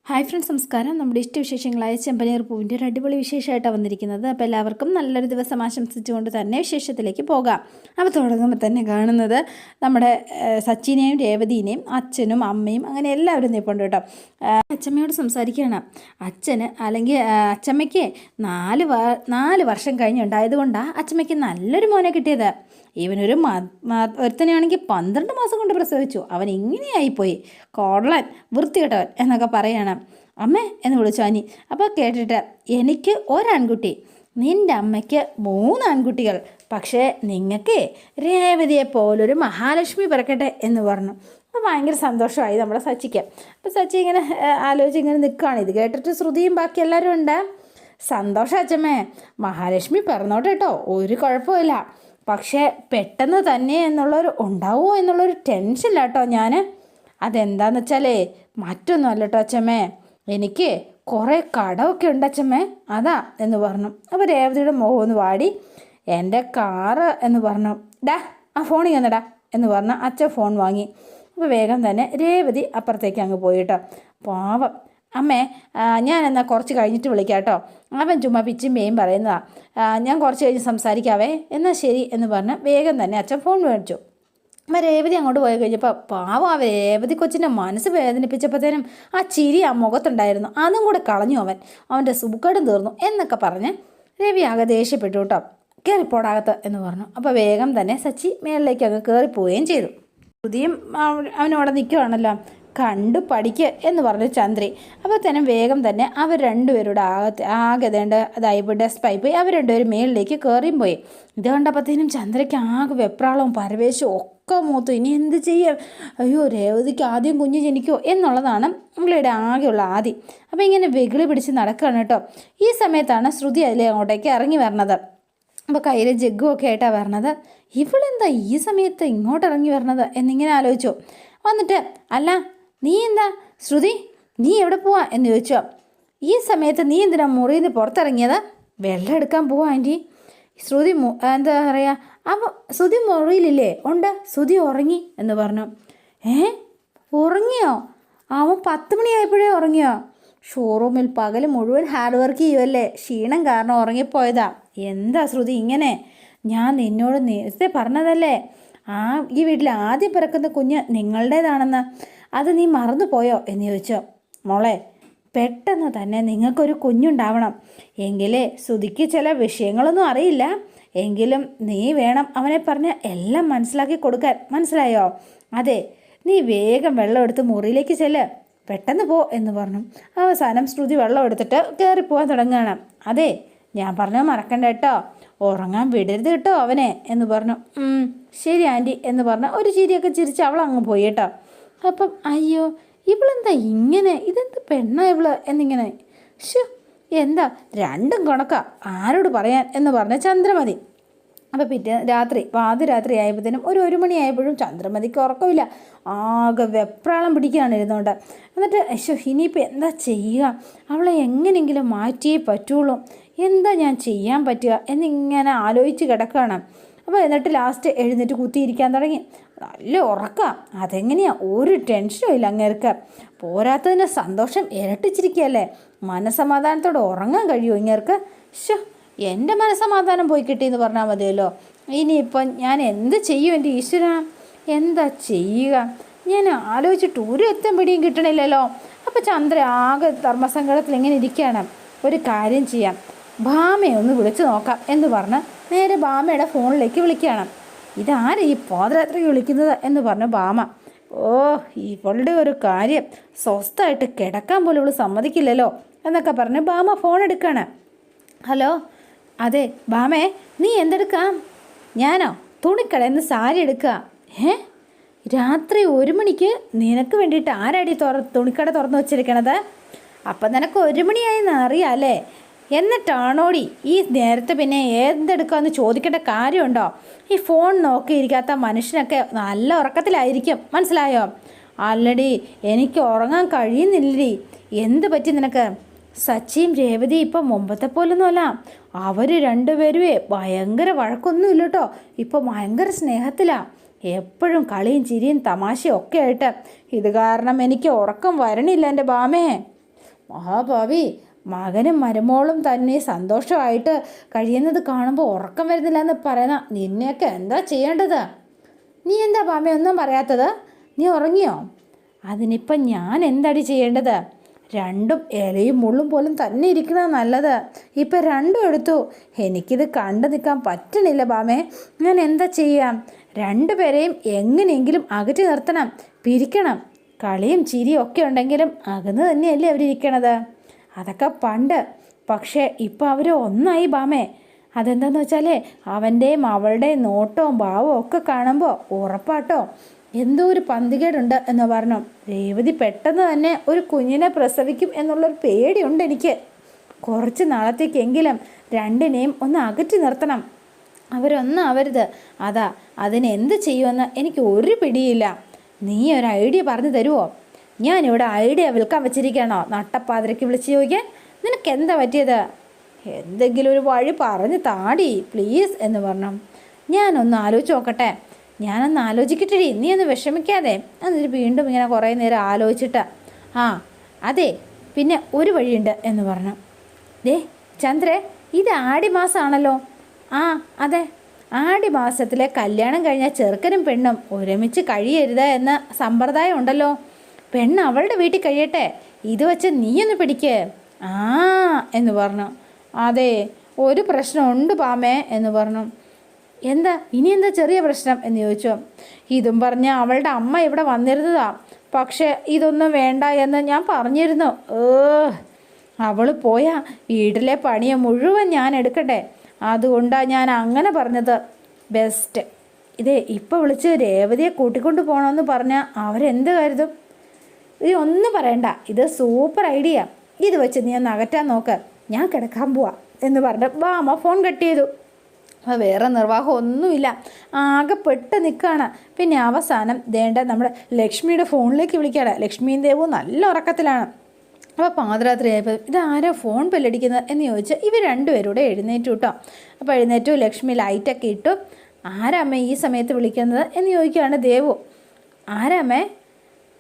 Hi friends, നമസ്കാരം. നമ്മുടെ ഇഷ്ടവിശേഷങ്ങളായ ചെമ്പനീർ പൂവിൻ്റെ ഒരു അടിപൊളി വിശേഷമായിട്ടാണ് വന്നിരിക്കുന്നത്. അപ്പോൾ എല്ലാവർക്കും നല്ലൊരു ദിവസം ആശംസിച്ചുകൊണ്ട് തന്നെ വിശേഷത്തിലേക്ക് പോകാം. അപ്പോൾ തുടങ്ങുമ്പോൾ തന്നെ കാണുന്നത് നമ്മുടെ സച്ചിനെയും രേവതിനെയും അച്ഛനും അമ്മയും അങ്ങനെ എല്ലാവരും നിൽപ്പുണ്ട് കേട്ടോ. അച്ഛമ്മയോട് സംസാരിക്കുകയാണ്. അച്ഛന് അല്ലെങ്കിൽ അച്ഛമ്മയ്ക്ക് 4 വർഷം കഴിഞ്ഞുണ്ടായതുകൊണ്ടാണ് അച്ഛമ്മയ്ക്ക് നല്ലൊരു മോനെ കിട്ടിയത്. ഇവനൊരു ഒരുത്തനെയാണെങ്കിൽ 12 മാസം കൊണ്ട് പ്രസവിച്ചു. അവൻ ഇങ്ങനെയായിപ്പോയി, കോടലൻ, വൃത്തികെട്ടവൻ എന്നൊക്കെ പറയണം. അമ്മേ എന്ന് വിളിച്ചു അനി. അപ്പോൾ കേട്ടിട്ട്, എനിക്ക് ഒരാൺകുട്ടി, നിൻ്റെ അമ്മയ്ക്ക് 3 ആൺകുട്ടികൾ, പക്ഷേ നിങ്ങൾക്ക് രേവതിയെ പോലൊരു മഹാലക്ഷ്മി പിറക്കട്ടെ എന്ന് പറഞ്ഞു. അപ്പോൾ ഭയങ്കര സന്തോഷമായി നമ്മുടെ സച്ചിക്ക്. അപ്പോൾ സച്ചി ഇങ്ങനെ ആലോചിച്ച് ഇങ്ങനെ നിൽക്കുകയാണ്. ഇത് കേട്ടിട്ട് ശ്രുതിയും ബാക്കി എല്ലാവരും ഉണ്ട്. സന്തോഷം അച്ഛമ്മേ, മഹാലക്ഷ്മി പിറന്നോട്ടെ കേട്ടോ, ഒരു കുഴപ്പമില്ല. പക്ഷേ പെട്ടെന്ന് തന്നെ ഉണ്ടാവുമോ എന്നുള്ളൊരു ടെൻഷനില്ല കേട്ടോ ഞാൻ. അതെന്താണെന്ന് വെച്ചാലേ മറ്റൊന്നുമല്ല കേട്ടോ അച്ഛമ്മേ, എനിക്ക് കുറേ കടമൊക്കെ ഉണ്ട് അച്ഛമ്മേ, അതാ എന്ന് പറഞ്ഞു. അപ്പോൾ രേവതിയുടെ മുഖം ഒന്ന് വാടി. എൻ്റെ കാറ് എന്ന് പറഞ്ഞു. ഡാ ആ ഫോണിൽ വന്നടാ എന്ന് പറഞ്ഞാൽ അച്ഛൻ ഫോൺ വാങ്ങി. അപ്പോൾ വേഗം തന്നെ രേവതി അപ്പുറത്തേക്ക് അങ്ങ് പോയി കേട്ടോ. പാവം അമ്മേ, ഞാൻ എന്നാൽ കുറച്ച് കഴിഞ്ഞിട്ട് വിളിക്കാം കേട്ടോ. അവൻ ചുമ്മാ പിച്ചും പേയും പറയുന്നതാണ്. ഞാൻ കുറച്ച് കഴിഞ്ഞ് സംസാരിക്കാവേ. എന്നാൽ ശരി എന്ന് പറഞ്ഞ് വേഗം തന്നെ അച്ഛൻ ഫോൺ മേടിച്ചു. അപ്പോൾ രേവതി അങ്ങോട്ട് പോയി കഴിഞ്ഞപ്പോൾ പാവം ആ രേവതി കൊച്ചിൻ്റെ മനസ്സ് വേദനിപ്പിച്ചപ്പോഴത്തേനും ആ ചിരി ആ മുഖത്തുണ്ടായിരുന്നു. അതും കൂടെ കളഞ്ഞു അവൻ്റെ സുഖക്കേടും തീർന്നു എന്നൊക്കെ പറഞ്ഞ് രവി ആകെ ദേഷ്യപ്പെട്ടു കേട്ടോ. കയറിപ്പോടാകത്ത് എന്ന് പറഞ്ഞു. അപ്പോൾ വേഗം തന്നെ സച്ചി മേളിലേക്ക് അങ്ങ് കയറിപ്പോവുകയും ചെയ്തു. ശ്രുതിയും അവനോടെ നിൽക്കുകയാണല്ലോ. കണ്ടു പഠിക്ക് എന്ന് പറഞ്ഞു ചന്ദ്രി. അപ്പോൾ തന്നെ വേഗം തന്നെ അവർ രണ്ടുപേരുടെ ആകെ അതായത് ഡെസ്ക് പൈപ്പ് അവർ രണ്ടുപേരും മേളിലേക്ക് കയറിയും പോയി. ഇത് കണ്ടപ്പോഴത്തേനും ചന്ദ്രയ്ക്ക് ആകെ വെപ്രാളവും പരവേശവും ഒക്കെ മൂത്തു. ഇനി എന്ത് ചെയ്യാം? അയ്യോ, രേവതിക്ക് ആദ്യം കുഞ്ഞ് ജനിക്കുമോ എന്നുള്ളതാണ് പുള്ളിയുടെ ആകെയുള്ള ആദി. അപ്പോൾ ഇങ്ങനെ വെകിളി പിടിച്ച് നടക്കുകയാണ് കേട്ടോ. ഈ സമയത്താണ് ശ്രുതി അതിലെ അങ്ങോട്ടേക്ക് ഇറങ്ങി വരണത്. അപ്പോൾ കയ്യിൽ ജഗ്ഗുമൊക്കെ ആയിട്ടാണ് വരണത്. ഇവളെന്താ ഈ സമയത്ത് ഇങ്ങോട്ട് ഇറങ്ങി വരണത് എന്നിങ്ങനെ ആലോചിച്ചു. വന്നിട്ട്, അല്ല നീ എന്താ ശ്രുതി, നീ എവിടെ പോവാ എന്ന് ചോദിച്ചോ. ഈ സമയത്ത് നീ എന്തിനാ മുറിയിൽ നിന്ന് പുറത്തിറങ്ങിയത്? വെള്ളം എടുക്കാൻ പോവാ ആൻറ്റി. ശ്രുതി എന്താ പറയുക, അപ്പോൾ ശ്രുതി മുറിയിലില്ലേ? ഉണ്ട്, ശ്രുതി ഉറങ്ങി എന്ന് പറഞ്ഞു. ഉറങ്ങിയോ? അവൻ 10 മണിയായപ്പോഴേ ഉറങ്ങിയോ? ഷോറൂമിൽ പകൽ മുഴുവൻ ഹാർഡ് വർക്ക് ചെയ്യുമല്ലേ, ക്ഷീണം കാരണം ഉറങ്ങിപ്പോയതാ. എന്താ ശ്രുതി ഇങ്ങനെ? ഞാൻ നിന്നോട് നേരത്തെ പറഞ്ഞതല്ലേ ഈ വീട്ടിൽ ആദ്യം പിറക്കുന്ന കുഞ്ഞ് നിങ്ങളുടേതാണെന്ന്. അത് നീ മറന്നുപോയോ എന്ന് ചോദിച്ചോ. മോളെ, പെട്ടെന്ന് തന്നെ നിങ്ങൾക്കൊരു കുഞ്ഞുണ്ടാവണം. എങ്കിലേ ശ്രുതിക്ക് ചില വിഷയങ്ങളൊന്നും അറിയില്ല, എങ്കിലും നീ വേണം അവനെ പറഞ്ഞ് എല്ലാം മനസ്സിലാക്കി കൊടുക്കാൻ, മനസ്സിലായോ? അതെ, നീ വേഗം വെള്ളം എടുത്ത് മുറിയിലേക്ക് ചെല്ല്, പെട്ടെന്ന് പോ എന്ന് പറഞ്ഞു. അവസാനം ശ്രുതി വെള്ളം എടുത്തിട്ട് കയറിപ്പോവാൻ തുടങ്ങുകയാണ്. അതെ, ഞാൻ പറഞ്ഞത് മറക്കണ്ട കേട്ടോ, ഉറങ്ങാൻ വിടരുത് കേട്ടോ അവനെ എന്ന് പറഞ്ഞു. ശരി ആൻറ്റി എന്ന് പറഞ്ഞാൽ ഒരു ചിരിയൊക്കെ ചിരിച്ച് അവൾ അങ്ങ് പോയി കേട്ടോ. അപ്പം അയ്യോ, ഇവളെന്താ ഇങ്ങനെ, ഇതെന്ത് പെണ്ണാ ഇവള് എന്നിങ്ങനെ. എന്താ രണ്ടും കണക്കാ, ആരോട് പറയാൻ എന്ന് പറഞ്ഞ ചന്ദ്രമതി. അപ്പോൾ പിറ്റേ പാതിരാത്രി ആയപ്പോഴത്തേനും 1 മണിയായപ്പോഴും ചന്ദ്രമതിക്ക് ഉറക്കമില്ല. ആകെ വെപ്രാളം പിടിക്കുകയാണ് ഇരുന്നുകൊണ്ട്. എന്നിട്ട് ഇനിയിപ്പോൾ എന്താ ചെയ്യുക, അവളെ എങ്ങനെയെങ്കിലും മാറ്റിയേ പറ്റുള്ളൂ, എന്താ ഞാൻ ചെയ്യാൻ പറ്റുക എന്നിങ്ങനെ ആലോചിച്ച് കിടക്കുകയാണ്. അപ്പോൾ എന്നിട്ട് ലാസ്റ്റ് എഴുന്നേറ്റ് കുത്തിയിരിക്കാൻ തുടങ്ങി. നല്ല ഉറക്കാം, അതെങ്ങനെയാ, ഒരു ടെൻഷനും ഇല്ല അങ്ങേർക്ക്. പോരാത്തതിന് സന്തോഷം ഇരട്ടിച്ചിരിക്കുകയല്ലേ, മനസ്സമാധാനത്തോടെ ഉറങ്ങാൻ കഴിയുമോ ഇങ്ങേർക്ക്? എൻ്റെ മനസ്സമാധാനം പോയി കിട്ടിയെന്ന് പറഞ്ഞാൽ മതിയല്ലോ. ഇനിയിപ്പം ഞാൻ എന്ത് ചെയ്യും എൻ്റെ ഈശ്വര, എന്താ ചെയ്യുക? ഞാൻ ആലോചിച്ചിട്ട് ഒരു എത്തും പിടിയും കിട്ടണില്ലല്ലോ. അപ്പോൾ ചന്ദ്ര ആകെ ധർമ്മസങ്കടത്തിൽ ഇങ്ങനെ ഇരിക്കുകയാണ്. ഒരു കാര്യം ചെയ്യാം, ഭാമയെ ഒന്ന് വിളിച്ചു നോക്കാം എന്ന് പറഞ്ഞ് നേരെ ഭാമയുടെ ഫോണിലേക്ക് വിളിക്കുകയാണ്. ഇതാരും ഈ പാതിരാത്രി വിളിക്കുന്നത് എന്ന് പറഞ്ഞു ഭാമ. ഇവളുടെ ഒരു കാര്യം, സ്വസ്ഥമായിട്ട് കിടക്കാൻ പോലും ഇവൾ സമ്മതിക്കില്ലല്ലോ എന്നൊക്കെ പറഞ്ഞ് ഭാമ ഫോൺ എടുക്കുകയാണ്. ഹലോ, അതെ ഭാമേ, നീ എന്തെടുക്കാം? ഞാനോ തുണിക്കടയിൽ നിന്ന് സാരി എടുക്കുക. രാത്രി 1 മണിക്ക് നിനക്ക് വേണ്ടിയിട്ട് ആരാടി തുണിക്കട തുറന്നു വച്ചിരിക്കണത്? അപ്പം നിനക്ക് 1 മണിയായെന്ന് അറിയാം അല്ലേ? എന്നിട്ടാണോടി ഈ നേരത്തെ പിന്നെ എന്തെടുക്കാമെന്ന് ചോദിക്കേണ്ട കാര്യമുണ്ടോ? ഈ ഫോൺ നോക്കിയിരിക്കാത്ത മനുഷ്യനൊക്കെ നല്ല ഉറക്കത്തിലായിരിക്കും, മനസ്സിലായോ? അല്ലടി, എനിക്ക് ഉറങ്ങാൻ കഴിയുന്നില്ലടി. എന്ത് പറ്റി നിനക്ക്? സച്ചിയും രേവതി ഇപ്പം മുമ്പത്തെ പോലൊന്നുമല്ല. അവർ രണ്ടുപേരുമേ ഭയങ്കര വഴക്കൊന്നുമില്ല കേട്ടോ. ഇപ്പം ഭയങ്കര സ്നേഹത്തിലാണ്. എപ്പോഴും കളിയും ചിരിയും തമാശയും ഒക്കെ ആയിട്ട്. ഇത് കാരണം എനിക്ക് ഉറക്കം വരണില്ല എൻ്റെ ബാമേ. മഹാഭാവി, മകനും മരുമോളും തന്നെ സന്തോഷമായിട്ട് കഴിയുന്നത് കാണുമ്പോൾ ഉറക്കം വരുന്നില്ല എന്ന് പറയുന്ന നിന്നെയൊക്കെ എന്താ ചെയ്യേണ്ടത്? നീ എന്താ പാമേ ഒന്നും പറയാത്തത്? നീ ഉറങ്ങിയോ? അതിനിപ്പം ഞാൻ എന്തടി ചെയ്യേണ്ടത്? രണ്ടും ഇലയും മുള്ളും പോലും തന്നെ ഇരിക്കുന്നത് നല്ലത്. ഇപ്പം രണ്ടും എടുത്തു. എനിക്കിത് കണ്ടു നിൽക്കാൻ പറ്റണില്ല ബാമേ. ഞാൻ എന്താ ചെയ്യാം? രണ്ടുപേരെയും എങ്ങനെയെങ്കിലും അകറ്റി നിർത്തണം, പിരിക്കണം. കളിയും ചിരിയും ഒക്കെ ഉണ്ടെങ്കിലും അകന്ന് തന്നെയല്ലേ അവരിയ്ക്കണത്. അതൊക്കെ പണ്ട്. പക്ഷേ ഇപ്പം അവർ ഒന്നായി ബാമേ. അതെന്താണെന്ന് വെച്ചാലേ അവൻ്റെയും അവളുടെയും നോട്ടവും ഭാവവും ഒക്കെ കാണുമ്പോൾ ഉറപ്പാട്ടോ എന്തോ ഒരു പന്തികേടുണ്ട് എന്ന് പറഞ്ഞു. രേവതി പെട്ടെന്ന് തന്നെ ഒരു കുഞ്ഞിനെ പ്രസവിക്കും എന്നുള്ളൊരു പേടിയുണ്ട് എനിക്ക്. കുറച്ച് നാളത്തേക്കെങ്കിലും രണ്ടിനെയും ഒന്ന് അകറ്റി നിർത്തണം. അവരൊന്നും ആവരുത്. അതാ അതിനെന്ത് ചെയ്യുമെന്ന് എനിക്ക് ഒരു പിടിയില്ല. നീ ഒരു ഐഡിയ പറഞ്ഞു തരുമോ? ഞാനിവിടെ ഐഡിയ വിൽക്കാൻ വെച്ചിരിക്കുകയാണോ നട്ടപ്പാതിരയ്ക്ക് വിളിച്ച് ചോദിക്കാൻ? നിനക്ക് എന്താ പറ്റിയത്? എന്തെങ്കിലും ഒരു വഴി പറഞ്ഞ് താടി പ്ലീസ് എന്ന് പറഞ്ഞു. ഞാനൊന്ന് ആലോചിച്ച് നോക്കട്ടെ. ഞാനൊന്ന് ആലോചിക്കട്ടെടി, നീ ഒന്ന് വിഷമിക്കാതെ. എന്നിട്ട് വീണ്ടും ഇങ്ങനെ കുറേ നേരം ആലോചിച്ചിട്ട് അതെ പിന്നെ ഒരു വഴിയുണ്ട് എന്ന് പറഞ്ഞു. ദേ ചന്ദ്രേ, ഇത് ആടി മാസമാണല്ലോ. അതെ, ആടി മാസത്തിലെ കല്യാണം കഴിഞ്ഞ ചെറുക്കനും പെണ്ണും ഒരുമിച്ച് കഴിയരുത് എന്ന സമ്പ്രദായം ഉണ്ടല്ലോ. പെണ്ണ് അവളുടെ വീട്ടിൽ കഴിയട്ടെ, ഇത് വെച്ച് നീയൊന്ന് പിടിക്ക് എന്ന് പറഞ്ഞു. അതെ, ഒരു പ്രശ്നമുണ്ട് പാമേ എന്ന് പറഞ്ഞു. എന്താ ഇനി എന്താ ചെറിയ പ്രശ്നം എന്ന് ചോദിച്ചു. ഇതും പറഞ്ഞ് അവളുടെ അമ്മ ഇവിടെ വന്നിരുന്നതാ. പക്ഷേ ഇതൊന്നും വേണ്ട എന്ന് ഞാൻ പറഞ്ഞിരുന്നു. അവൾ പോയാ വീട്ടിലെ പണിയെ മുഴുവൻ ഞാൻ എടുക്കട്ടെ. അതുകൊണ്ടാണ് ഞാൻ അങ്ങനെ പറഞ്ഞത്. ബെസ്റ്റ്. ഇതേ ഇപ്പോൾ വിളിച്ച് രേവതിയെ കൂട്ടിക്കൊണ്ട് പോകണമെന്ന് പറഞ്ഞാൽ അവരെന്ത് കരുതും? ഇത് ഒന്നും പറയണ്ട, ഇത് സൂപ്പർ ഐഡിയ. ഇത് വെച്ച് നീ ഒന്ന് അകറ്റാൻ നോക്ക്, ഞാൻ കിടക്കാൻ പോവാ എന്ന് പറഞ്ഞ് ബാമ ഫോൺ കട്ട് ചെയ്തു. അപ്പോൾ വേറെ നിർവാഹം ഒന്നുമില്ല, ആകെ പെട്ട് നിൽക്കുകയാണ്. പിന്നെ അവസാനം ദേണ്ട നമ്മുടെ ലക്ഷ്മിയുടെ ഫോണിലേക്ക് വിളിക്കുകയാണ്. ലക്ഷ്മിയും ദേവും നല്ല ഉറക്കത്തിലാണ്. അപ്പോൾ പാതിരാത്രി ആയപ്പോൾ ഇതാരോ ഫോൺ ബെല്ലടിക്കുന്നത് എന്ന് ചോദിച്ച് ഇവർ രണ്ടുപേരൂടെ എഴുന്നേറ്റു കേട്ടോ. അപ്പോൾ എഴുന്നേറ്റു. ലക്ഷ്മി ലൈറ്റൊക്കെ ഇട്ടു. ആരാമ്മേ ഈ സമയത്ത് വിളിക്കുന്നത് എന്ന് ചോദിക്കുകയാണ് ദേവു. ആരാമ്മേ?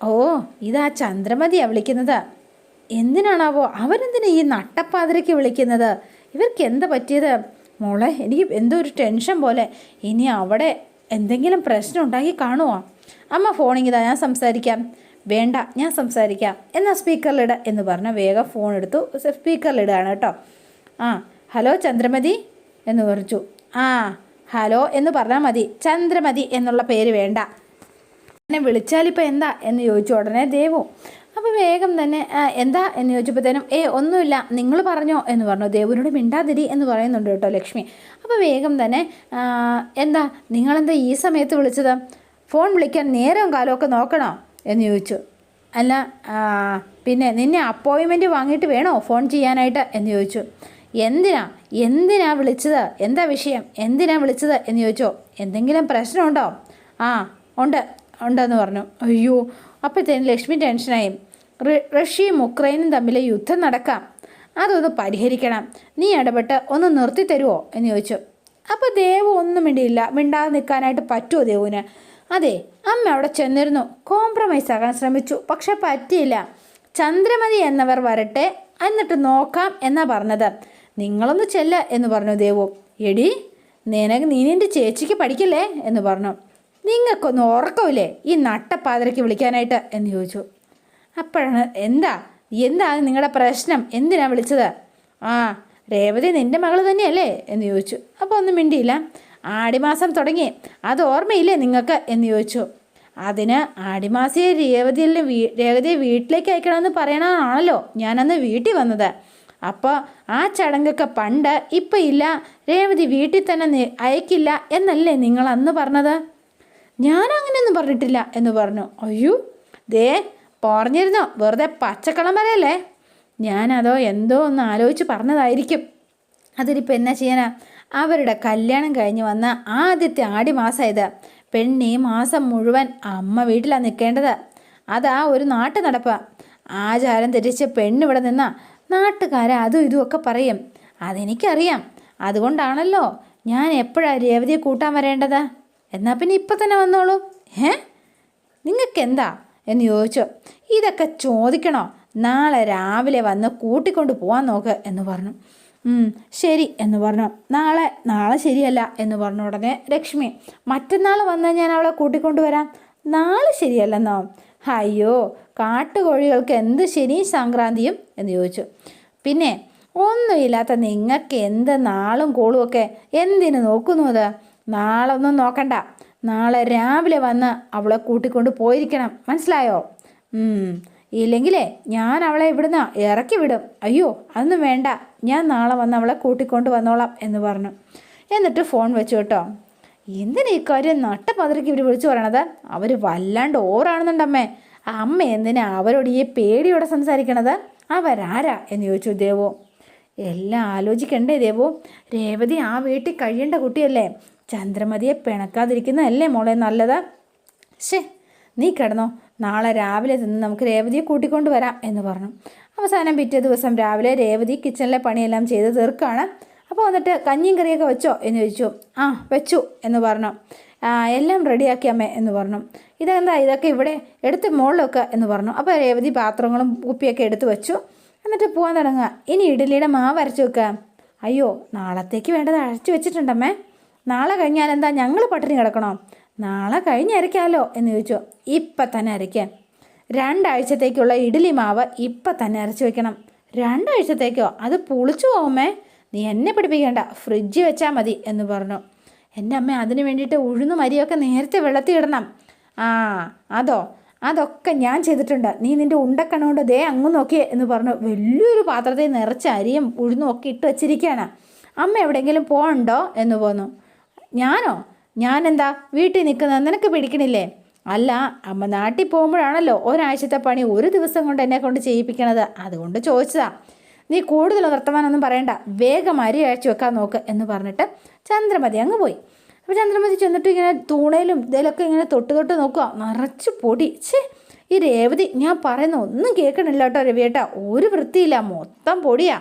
ഓ, ഇതാ ചന്ദ്രമതിയാണ് വിളിക്കുന്നത്. എന്തിനാണാവോ അവരെന്തിനാ ഈ നട്ടപ്പാതിരയ്ക്ക് വിളിക്കുന്നത്? ഇവർക്ക് എന്താ പറ്റിയത്? മോളെ, എനിക്ക് എന്തോ ഒരു ടെൻഷൻ പോലെ. ഇനി അവിടെ എന്തെങ്കിലും പ്രശ്നം ഉണ്ടാക്കി കാണുമോ? അമ്മ ഫോണിങ്ങിതാ, ഞാൻ സംസാരിക്കാം. വേണ്ട, ഞാൻ സംസാരിക്കാം. എന്നാൽ സ്പീക്കറിലിട എന്ന് പറഞ്ഞാൽ വേഗം ഫോൺ എടുത്തു സ്പീക്കറിലിടുകയാണ് കേട്ടോ. ഹലോ ചന്ദ്രമതി എന്ന് പറഞ്ഞു. ഹലോ എന്ന് പറഞ്ഞാൽ മതി, ചന്ദ്രമതി എന്നുള്ള പേര് വേണ്ട. എന്നെ വിളിച്ചാലിപ്പോൾ എന്താ എന്ന് ചോദിച്ചു ഉടനെ ദേവു. അപ്പോൾ വേഗം തന്നെ എന്താ എന്ന് ചോദിച്ചപ്പോഴത്തേനും ഒന്നുമില്ല, നിങ്ങൾ പറഞ്ഞോ എന്ന് പറഞ്ഞു. ദേവുവിനോട് മിണ്ടാതിരി എന്ന് പറയുന്നുണ്ട് കേട്ടോ ലക്ഷ്മി. അപ്പോൾ വേഗം തന്നെ എന്താ നിങ്ങളെന്താ ഈ സമയത്ത് വിളിച്ചത്? ഫോൺ വിളിക്കാൻ നേരവും കാലമൊക്കെ നോക്കണോ എന്ന് ചോദിച്ചു. അല്ല പിന്നെ നിന്നെ അപ്പോയിൻമെൻറ്റ് വാങ്ങിയിട്ട് വേണോ ഫോൺ ചെയ്യാനായിട്ട് എന്ന് ചോദിച്ചു. എന്തിനാ വിളിച്ചത്? എന്താ വിഷയം? എന്തിനാ വിളിച്ചത് എന്ന് ചോദിച്ചോ. എന്തെങ്കിലും പ്രശ്നമുണ്ടോ? ഉണ്ടെന്ന് പറഞ്ഞു. അയ്യോ, അപ്പോഴത്തേനും ലക്ഷ്മി ടെൻഷനായി. റഷ്യയും ഉക്രൈനും തമ്മിൽ യുദ്ധം നടക്കാം, അതൊന്ന് പരിഹരിക്കണം. നീ ഇടപെട്ട് ഒന്ന് നിർത്തി തരുമോ എന്ന് ചോദിച്ചു. അപ്പോൾ ദേവു ഒന്നും മിണ്ടാതെ നിൽക്കാനായിട്ട് പറ്റുമോ ദേവുവിന്? അതെ, അമ്മ അവിടെ ചെന്നിരുന്നു, കോംപ്രമൈസ് ആകാൻ ശ്രമിച്ചു, പക്ഷെ പറ്റിയില്ല. ചന്ദ്രമതി എന്നവർ വരട്ടെ, എന്നിട്ട് നോക്കാം എന്നാ പറഞ്ഞത്. നിങ്ങളൊന്ന് ചെല്ല എന്ന് പറഞ്ഞു ദേവു. എടി നീ നിൻ്റെ ചേച്ചിക്ക് പഠിക്കില്ലേ എന്ന് പറഞ്ഞു. നിങ്ങൾക്കൊന്നും ഉറക്കമില്ലേ ഈ നട്ടപ്പാതിരയ്ക്ക് വിളിക്കാനായിട്ട് എന്ന് ചോദിച്ചു. അപ്പോഴാണ് എന്താ നിങ്ങളുടെ പ്രശ്നം? എന്തിനാ വിളിച്ചത്? രേവതി നിൻ്റെ മകൾ തന്നെയല്ലേ എന്ന് ചോദിച്ചു. അപ്പോൾ ഒന്നും മിണ്ടിയില്ല. ആടിമാസം തുടങ്ങി, അത് ഓർമ്മയില്ലേ നിങ്ങൾക്ക് എന്ന് ചോദിച്ചു. അതിന് ആടിമാസിയെ രേവതിയെ വീട്ടിലേക്ക് അയക്കണമെന്ന് പറയണതാണല്ലോ ഞാനന്ന് വീട്ടിൽ വന്നത്. അപ്പോൾ ആ ചടങ്ങൊക്കെ പണ്ട്, ഇപ്പം ഇല്ല. രേവതി വീട്ടിൽ തന്നെ അയക്കില്ല എന്നല്ലേ നിങ്ങൾ അന്ന് പറഞ്ഞത്? ഞാനങ്ങനെയൊന്നും പറഞ്ഞിട്ടില്ല എന്ന് പറഞ്ഞു. അയ്യോ, പറഞ്ഞിരുന്നോ? വെറുതെ പച്ചക്കളം വരെയല്ലേ? ഞാനതോ എന്തോ ഒന്ന് ആലോചിച്ച് പറഞ്ഞതായിരിക്കും. അതിനിപ്പോൾ എന്നാ ചെയ്യാനാ? അവരുടെ കല്യാണം കഴിഞ്ഞ് വന്ന ആദ്യത്തെ ആടി മാസമായത്. പെണ്ണീ മാസം മുഴുവൻ അമ്മ വീട്ടിലാണ് നിൽക്കേണ്ടത്. അതാ ഒരു നാട്ടു നടപ്പ്. ആചാരം തെറ്റിച്ച് പെണ്ണിവിടെ നിന്നാൽ നാട്ടുകാരെ അതും ഇതുമൊക്കെ പറയും. അതെനിക്കറിയാം. അതുകൊണ്ടാണല്ലോ ഞാൻ എപ്പോഴാണ് രേവതിയെ കൂട്ടാൻ വരേണ്ടത്. എന്നാൽ പിന്നെ ഇപ്പം തന്നെ വന്നോളൂ. നിങ്ങൾക്കെന്താ എന്ന് ചോദിച്ചു. ഇതൊക്കെ ചോദിക്കണോ? നാളെ രാവിലെ വന്ന് കൂട്ടിക്കൊണ്ട് പോകാൻ നോക്ക് എന്ന് പറഞ്ഞു. ശരി എന്ന് പറഞ്ഞു. നാളെ ശരിയല്ല എന്ന് പറഞ്ഞ ഉടനെ ലക്ഷ്മി, മറ്റന്നാൾ വന്ന് ഞാൻ അവളെ കൂട്ടിക്കൊണ്ടുവരാം. നാളെ ശരിയല്ലെന്നോ? അയ്യോ, കാട്ടുകോഴികൾക്ക് എന്ത് ശനിയും സംക്രാന്തിയും എന്ന് ചോദിച്ചു. പിന്നെ ഒന്നുമില്ലാത്ത നിങ്ങൾക്ക് എന്ത് നാളും കോളും ഒക്കെ എന്തിനു നോക്കുന്നു? അത് നാളെ ഒന്നും നോക്കണ്ട, നാളെ രാവിലെ വന്ന് അവളെ കൂട്ടിക്കൊണ്ട് പോയിരിക്കണം, മനസ്സിലായോ? ഇല്ലെങ്കിലേ ഞാൻ അവളെ ഇവിടുന്ന് ഇറക്കി വിടും. അയ്യോ, അതൊന്നും വേണ്ട, ഞാൻ നാളെ വന്ന് അവളെ കൂട്ടിക്കൊണ്ട് വന്നോളാം എന്ന് പറഞ്ഞു. എന്നിട്ട് ഫോൺ വെച്ചു കേട്ടോ. എന്തിനാ ഇക്കാര്യം നട്ടപ്പതിരക്ക് ഇവർ വിളിച്ചു പറയണത്? അവർ വല്ലാണ്ട് ഓവറാണെന്നുണ്ടമ്മേ. അമ്മ എന്തിനാ അവരോട് ഈ പേടിയോടെ സംസാരിക്കണത്? അവരാരാ എന്ന് ചോദിച്ചു ദേവു. എല്ലാം ആലോചിക്കണ്ടേ ദേവു? രേവതി ആ വീട്ടിൽ കഴിയേണ്ട കുട്ടിയല്ലേ? ചന്ദ്രമതിയെ പിണക്കാതിരിക്കുന്നതല്ലേ മോളെ നല്ലത്? നീ കിടന്നോ, നാളെ രാവിലെ നിന്ന് നമുക്ക് രേവതിയെ കൂട്ടിക്കൊണ്ട് വരാം എന്ന് പറഞ്ഞു. അവസാനം പിറ്റേ ദിവസം രാവിലെ രേവതി കിച്ചണിലെ പണിയെല്ലാം ചെയ്ത് തീർക്കാണ്. അപ്പോൾ വന്നിട്ട് കഞ്ഞിയും കറിയൊക്കെ വെച്ചോ എന്ന് ചോദിച്ചു. വെച്ചു എന്ന് പറഞ്ഞു. എല്ലാം റെഡിയാക്കി അമ്മേ എന്ന് പറഞ്ഞു. ഇതൊക്കെ ഇവിടെ എടുത്ത് മുകളിലൊക്കെ എന്ന് പറഞ്ഞു. അപ്പോൾ രേവതി പാത്രങ്ങളും കുപ്പിയൊക്കെ എടുത്ത് വെച്ചു. എന്നിട്ട് പോകാൻ തുടങ്ങുക. ഇനി ഇഡ്ഡലിയുടെ മാവ് അരച്ച് വെക്കുക. അയ്യോ, നാളത്തേക്ക് വേണ്ടത് അരച്ച് വെച്ചിട്ടുണ്ടമ്മേ. നാളെ കഴിഞ്ഞാൽ എന്താ ഞങ്ങൾ പട്ടിണി കിടക്കണോ? നാളെ കഴിഞ്ഞ് അരയ്ക്കാമല്ലോ എന്ന് ചോദിച്ചു. ഇപ്പം തന്നെ അരയ്ക്കാം. 2 ആഴ്ചത്തേക്കുള്ള ഇഡ്ഡലി മാവ് ഇപ്പം തന്നെ അരച്ച് വെക്കണം. 2 ആഴ്ചത്തേക്കോ? അത് പുളിച്ചു പോകുമേ. നീ എന്നെ പഠിപ്പിക്കേണ്ട, ഫ്രിഡ്ജിൽ വെച്ചാൽ മതി എന്ന് പറഞ്ഞു. എൻ്റെ അമ്മ, അതിന് വേണ്ടിയിട്ട് ഉഴുന്നും അരിയൊക്കെ നേരത്തെ വെള്ളത്തിൽ ഇടണം. അതൊക്കെ ഞാൻ ചെയ്തിട്ടുണ്ട്. നീ നിൻ്റെ ഉണ്ടക്കണ്ണുകൊണ്ട് ദേ അങ്ങ് നോക്കിയേ എന്ന് പറഞ്ഞു. വലിയൊരു പാത്രത്തിൽ നിറച്ച അരിയും ഉഴുന്നും ഒക്കെ ഇട്ട് വച്ചിരിക്കുകയാണ്. അമ്മ എവിടെയെങ്കിലും പോകണ്ടോ എന്ന് പോന്നു. ഞാനെന്താ വീട്ടിൽ നിൽക്കുന്നത്? നിനക്ക് പിടിക്കണില്ലേ? അല്ല, അമ്മ നാട്ടിൽ പോകുമ്പോഴാണല്ലോ ഒരാഴ്ചത്തെ പണി ഒരു ദിവസം കൊണ്ട് എന്നെ കൊണ്ട് ചെയ്യിപ്പിക്കണത്, അതുകൊണ്ട് ചോദിച്ചതാ. നീ കൂടുതൽ വർത്തമാനമൊന്നും പറയണ്ട, വേഗം അരി അയച്ചു വെക്കാൻ നോക്ക് എന്ന് പറഞ്ഞിട്ട് ചന്ദ്രമതി അങ്ങ് പോയി. അപ്പോൾ ചന്ദ്രമതി ചെന്നിട്ട് ഇങ്ങനെ തൂണയിലും ഇതിലൊക്കെ ഇങ്ങനെ തൊട്ട് നോക്കുക, നിറച്ച് പൊടി. ഈ രേവതി, ഞാൻ പറയുന്ന ഒന്നും കേൾക്കണില്ല കേട്ടോ രവിയേട്ടാ, ഒരു വൃത്തിയില്ല, മൊത്തം പൊടിയാ.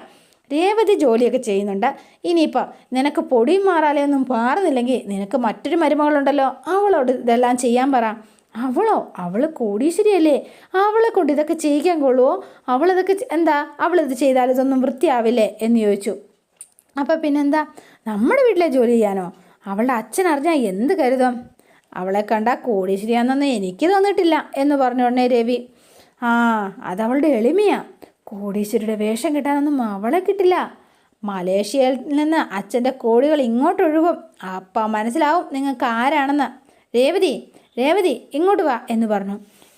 രേവതി ജോലിയൊക്കെ ചെയ്യുന്നുണ്ട്. ഇനിയിപ്പോൾ നിനക്ക് പൊടിയും മാറാലെയൊന്നും മാറുന്നില്ലെങ്കിൽ നിനക്ക് മറ്റൊരു മരുമകളുണ്ടല്ലോ, അവളോട് ഇതെല്ലാം ചെയ്യാൻ പറ. അവൾ കോടീശ്വരിയല്ലേ, അവളെ കൊണ്ട് ഇതൊക്കെ ചെയ്യിക്കാൻ കൊള്ളുമോ? അവളിത് ചെയ്താൽ ഇതൊന്നും വൃത്തിയാവില്ലേ എന്ന് ചോദിച്ചു. അപ്പം പിന്നെന്താ, നമ്മുടെ വീട്ടിലെ ജോലി ചെയ്യാനോ? അവളുടെ അച്ഛൻ അറിഞ്ഞാൽ എന്ത് കരുതും? അവളെ കണ്ടാൽ കോടീശ്വരിയാണെന്നൊന്നും എനിക്ക് തോന്നിയിട്ടില്ല എന്ന് പറഞ്ഞ ഉടനെ രവി, അതവളുടെ എളിമയാ. കോടീശ്വരിയുടെ വേഷം കിട്ടാനൊന്നും അവളെ കിട്ടില്ല. മലേഷ്യയിൽ നിന്ന് അച്ഛൻ്റെ കോടികൾ ഇങ്ങോട്ടൊഴുകും. അപ്പം മനസ്സിലാവും നിങ്ങൾക്ക് ആരാണെന്ന്. രേവതി ഇങ്ങോട്ട് വാ എന്ന് പറഞ്ഞു.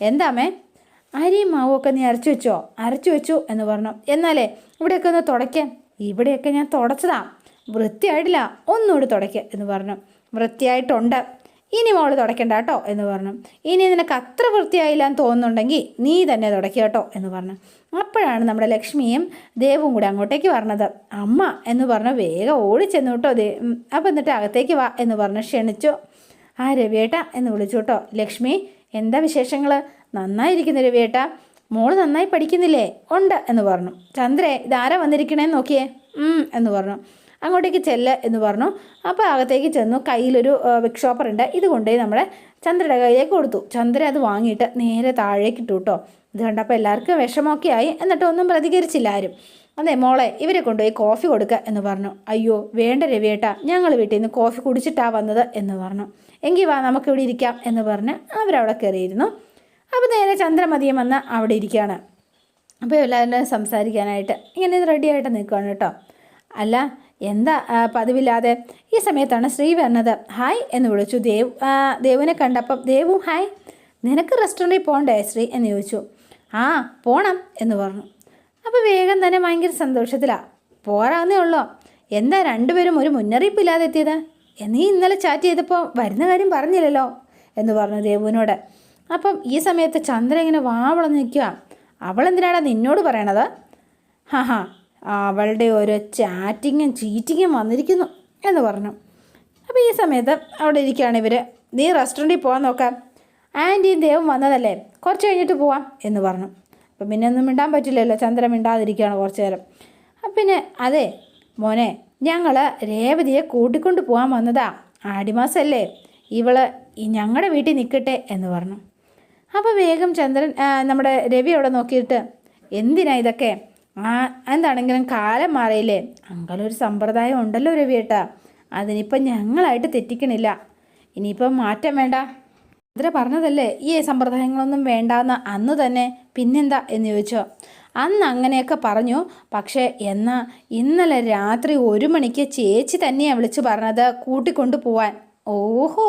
എന്താമേ? അരിയും മാവും ഒക്കെ നീ അരച്ചു വെച്ചു എന്ന് പറഞ്ഞു. എന്നാലേ ഇവിടെയൊക്കെ ഒന്ന് തുടയ്ക്കാൻ. ഇവിടെയൊക്കെ ഞാൻ തുടച്ചതാ, വൃത്തിയായിട്ടില്ല, ഒന്നുകൂടി തുടയ്ക്കുക എന്ന് പറഞ്ഞു. വൃത്തിയായിട്ടുണ്ട്, ഇനി മോള് തുടയ്ക്കണ്ട കേട്ടോ എന്ന് പറഞ്ഞു. ഇനി നിനക്ക് അത്ര വൃത്തിയായില്ല എന്ന് തോന്നുന്നുണ്ടെങ്കിൽ നീ തന്നെ തുടയ്ക്കുക കേട്ടോ എന്ന് പറഞ്ഞു. അപ്പോഴാണ് നമ്മുടെ ലക്ഷ്മിയും ദേവും കൂടെ അങ്ങോട്ടേക്ക് പറഞ്ഞത്. അമ്മ എന്ന് പറഞ്ഞു വേഗം ഓടിച്ചെന്നു കേട്ടോ. അപ്പം എന്നിട്ട് അകത്തേക്ക് വാ എന്ന് പറഞ്ഞു ക്ഷണിച്ചു. രവിയേട്ട എന്ന് വിളിച്ചു കേട്ടോ. ലക്ഷ്മി, എന്താ വിശേഷങ്ങൾ? നന്നായിരിക്കുന്നു രവിയേട്ട. മോള് നന്നായി പഠിക്കുന്നില്ലേ? ഉണ്ട് എന്ന് പറഞ്ഞു. ചന്ദ്രേ, ഇതാരാ വന്നിരിക്കണേന്ന് നോക്കിയേ എന്ന് പറഞ്ഞു. അങ്ങോട്ടേക്ക് ചെല്ല് എന്ന് പറഞ്ഞു. അപ്പോൾ അകത്തേക്ക് ചെന്നു. കയ്യിലൊരു ബിഗ് ഷോപ്പർ ഉണ്ട്, ഇത് കൊണ്ടുപോയി നമ്മുടെ ചന്ദ്രയുടെ കയ്യിലേക്ക് കൊടുത്തു. ചന്ദ്ര അത് വാങ്ങിയിട്ട് നേരെ താഴേക്ക് ഇട്ടു കേട്ടോ. ഇത് കണ്ടപ്പോൾ എല്ലാവർക്കും വിഷമമൊക്കെ ആയി. എന്നിട്ട് ഒന്നും പ്രതികരിച്ചില്ല ആരും. അതെ മോളെ, ഇവരെ കൊണ്ടുപോയി കോഫി കൊടുക്കുക എന്ന് പറഞ്ഞു. അയ്യോ വേണ്ട രവിയേട്ടാ, ഞങ്ങൾ വീട്ടിൽ നിന്ന് കോഫി കുടിച്ചിട്ടാണ് വന്നത് എന്ന് പറഞ്ഞു. എങ്കിൽ വാ നമുക്കിവിടെ ഇരിക്കാം എന്ന് പറഞ്ഞ് അവരവിടെ കയറിയിരുന്നു. അപ്പോൾ നേരെ ചന്ദ്രമതിയും വന്ന് അവിടെ ഇരിക്കുകയാണ്. അപ്പോൾ എല്ലാവരും സംസാരിക്കാനായിട്ട് ഇങ്ങനെ റെഡിയായിട്ട് നിൽക്കുകയാണ് കേട്ടോ. അല്ല, എന്താ പതിവില്ലാതെ ഈ സമയത്താണ് ശ്രീ വരുന്നത്? ഹായ് എന്ന് വിളിച്ചു. ദേവുവിനെ കണ്ടപ്പം ദേവു ഹായ്, നിനക്ക് റെസ്റ്റോറൻറ്റിൽ പോകണ്ടേ ശ്രീ എന്ന് ചോദിച്ചു. പോണം എന്ന് പറഞ്ഞു. അപ്പോൾ വേഗം തന്നെ ഭയങ്കര സന്തോഷത്തിലാണ്. പോരാന്നേ ഉള്ളോ? എന്താ രണ്ടുപേരും ഒരു മുന്നറിയിപ്പില്ലാതെ എത്തിയത്? നീ ഇന്നലെ ചാറ്റ് ചെയ്തപ്പോൾ വരുന്ന കാര്യം പറഞ്ഞില്ലല്ലോ എന്ന് പറഞ്ഞു ദേവുവിനോട്. അപ്പം ഈ സമയത്ത് ചന്ദ്ര ഇങ്ങനെ വാവളന്ന് നിൽക്കുക. അവളെന്തിനാടാ നിന്നോട് പറയണത്? അവളുടെ ഓരോ ചാറ്റിങ്ങും ചീറ്റിങ്ങും വന്നിരിക്കുന്നു എന്ന് പറഞ്ഞു. അപ്പോൾ ഈ സമയത്ത് അവിടെ ഇരിക്കുകയാണ് ഇവർ. നീ റെസ്റ്റോറൻറ്റിൽ പോകാൻ നോക്കാം, ആൻറ്റിയും ദേവും വന്നതല്ലേ, കുറച്ച് കഴിഞ്ഞിട്ട് പോവാം എന്ന് പറഞ്ഞു. അപ്പം പിന്നെ ഒന്നും മിണ്ടാൻ പറ്റില്ലല്ലോ, ചന്ദ്ര മിണ്ടാതിരിക്കുകയാണ് കുറച്ച് നേരം. പിന്നെ അതെ മോനെ, ഞങ്ങൾ രേവതിയെ കൂട്ടിക്കൊണ്ട് പോകാൻ വന്നതാ, ആടിമാസല്ലേ, ഇവള് ഞങ്ങളുടെ വീട്ടിൽ നിൽക്കട്ടെ എന്ന് പറഞ്ഞു. അപ്പോൾ വേഗം ചന്ദ്രൻ നമ്മുടെ രവി അവിടെ നോക്കിയിട്ട്, എന്തിനാ ഇതൊക്കെ? എന്താണെങ്കിലും കാലം മാറിയില്ലേ? അങ്കളൊരു സമ്പ്രദായം ഉണ്ടല്ലോ രവിയേട്ടാ, അതിനിപ്പം ഞങ്ങളായിട്ട് തെറ്റിക്കണില്ല. ഇനിയിപ്പം മാറ്റം വേണ്ട. ചന്ദ്ര പറഞ്ഞതല്ലേ ഈ സമ്പ്രദായങ്ങളൊന്നും വേണ്ടാന്ന് അന്ന് തന്നെ, പിന്നെന്താ എന്ന് ചോദിച്ചോ? അന്ന് അങ്ങനെയൊക്കെ പറഞ്ഞു. പക്ഷേ എന്നാൽ ഇന്നലെ രാത്രി 1 മണിക്ക് ചേച്ചി തന്നെയാണ് വിളിച്ച് പറഞ്ഞത് കൂട്ടിക്കൊണ്ടു പോവാൻ. ഓഹോ,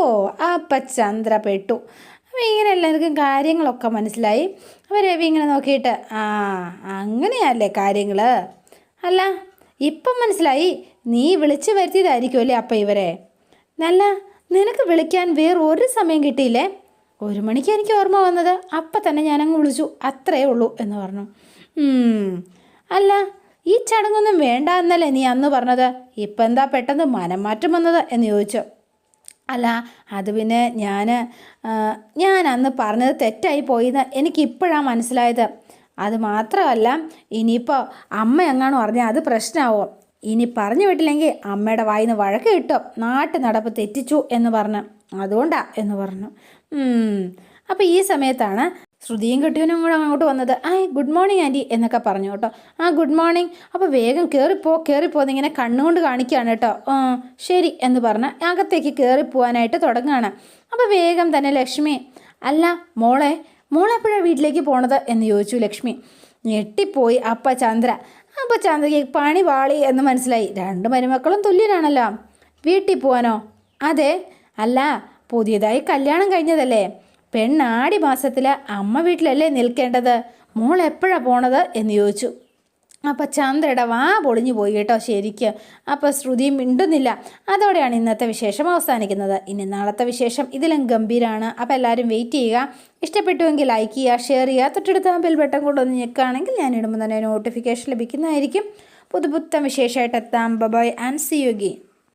അപ്പം ചന്ദ്ര പെട്ടു. അപ്പം ഇങ്ങനെ എല്ലാവർക്കും കാര്യങ്ങളൊക്കെ മനസ്സിലായി. അപ്പോൾ രവി ഇങ്ങനെ നോക്കിയിട്ട്, അങ്ങനെയല്ലേ കാര്യങ്ങൾ? അല്ല, ഇപ്പം മനസ്സിലായി. നീ വിളിച്ചു വരുത്തിയതായിരിക്കുമല്ലേ അപ്പം ഇവരെ? നല്ല, നിനക്ക് വിളിക്കാൻ വേറൊരു സമയം കിട്ടിയില്ലേ? 1 മണിക്ക് എനിക്ക് ഓർമ്മ വന്നത്, അപ്പം തന്നെ ഞാനങ്ങ് വിളിച്ചു, അത്രയേ ഉള്ളൂ എന്ന് പറഞ്ഞു. അല്ല, ഈ ചടങ്ങൊന്നും വേണ്ട എന്നല്ലേ നീ അന്ന് പറഞ്ഞത്? ഇപ്പം എന്താ പെട്ടെന്ന് മനം മാറ്റം വന്നത് എന്ന് ചോദിച്ചു. അല്ല, അത് പിന്നെ ഞാൻ അന്ന് പറഞ്ഞത് തെറ്റായി പോയിന്ന് എനിക്കിപ്പോഴാണ് മനസ്സിലായത്. അത് മാത്രമല്ല, ഇനിയിപ്പോൾ അമ്മ എങ്ങാനും പറഞ്ഞാൽ അത് പ്രശ്നമാവും. ഇനി പറഞ്ഞു വിട്ടില്ലെങ്കിൽ അമ്മയുടെ വായിന്ന് വഴക്ക് കിട്ടും, നാട്ടു നടപ്പ് തെറ്റിച്ചു എന്ന് പറഞ്ഞു, അതുകൊണ്ടാ എന്ന് പറഞ്ഞു. അപ്പോൾ ഈ സമയത്താണ് ശ്രുതിയും കെട്ടിയവനും കൂടെ അങ്ങോട്ട് വന്നത്. ഗുഡ് മോർണിംഗ് ആൻറ്റി എന്നൊക്കെ പറഞ്ഞു കേട്ടോ. Good morning. അപ്പോൾ വേഗം കയറിപ്പോ എന്നിങ്ങനെ കണ്ണുകൊണ്ട് കാണിക്കുകയാണ് കേട്ടോ. ശരി എന്ന് പറഞ്ഞ് അകത്തേക്ക് കയറിപ്പോവാനായിട്ട് തുടങ്ങുകയാണ്. അപ്പോൾ വേഗം തന്നെ ലക്ഷ്മി, അല്ല മോളെ എപ്പോഴാണ് വീട്ടിലേക്ക് പോണത് എന്ന് ചോദിച്ചു ലക്ഷ്മി. ഞെട്ടിപ്പോയി അപ്പം ചന്ദ്ര. അപ്പോൾ ചന്ദ്രയ്ക്ക് പണി വാളി എന്ന് മനസ്സിലായി. 2 മരുമക്കളും തുല്യരാണല്ലോ. വീട്ടിൽ പോവാനോ? അതെ. അല്ല, പുതിയതായി കല്യാണം കഴിഞ്ഞതല്ലേ, പെണ്ണാടി മാസത്തിൽ അമ്മ വീട്ടിലല്ലേ നിൽക്കേണ്ടത്, മോൾ എപ്പോഴാണ് പോണത് എന്ന് ചോദിച്ചു. അപ്പോൾ ചന്ദ്രയുടെ വാ പൊളിഞ്ഞു പോയി കേട്ടോ ശരിക്കും. അപ്പോൾ ശ്രുതി മിണ്ടുന്നില്ല. അതോടെയാണ് ഇന്നത്തെ വിശേഷം അവസാനിക്കുന്നത്. ഇനി നാളത്തെ വിശേഷം ഇതിലും ഗംഭീരമാണ്. അപ്പോൾ എല്ലാവരും വെയിറ്റ് ചെയ്യുക. ഇഷ്ടപ്പെട്ടുവെങ്കിൽ ലൈക്ക് ചെയ്യുക, ഷെയർ ചെയ്യുക, തൊട്ടടുത്ത ബെൽ ബട്ടൺ കൊണ്ടൊന്ന് ഞെക്കുകയാണെങ്കിൽ ഞാൻ ഇടുമ്പോൾ തന്നെ നോട്ടിഫിക്കേഷൻ ലഭിക്കുന്നതായിരിക്കും. പുതുപുത്തൻ വിശേഷമായിട്ട് എത്താം. Bye and see you again.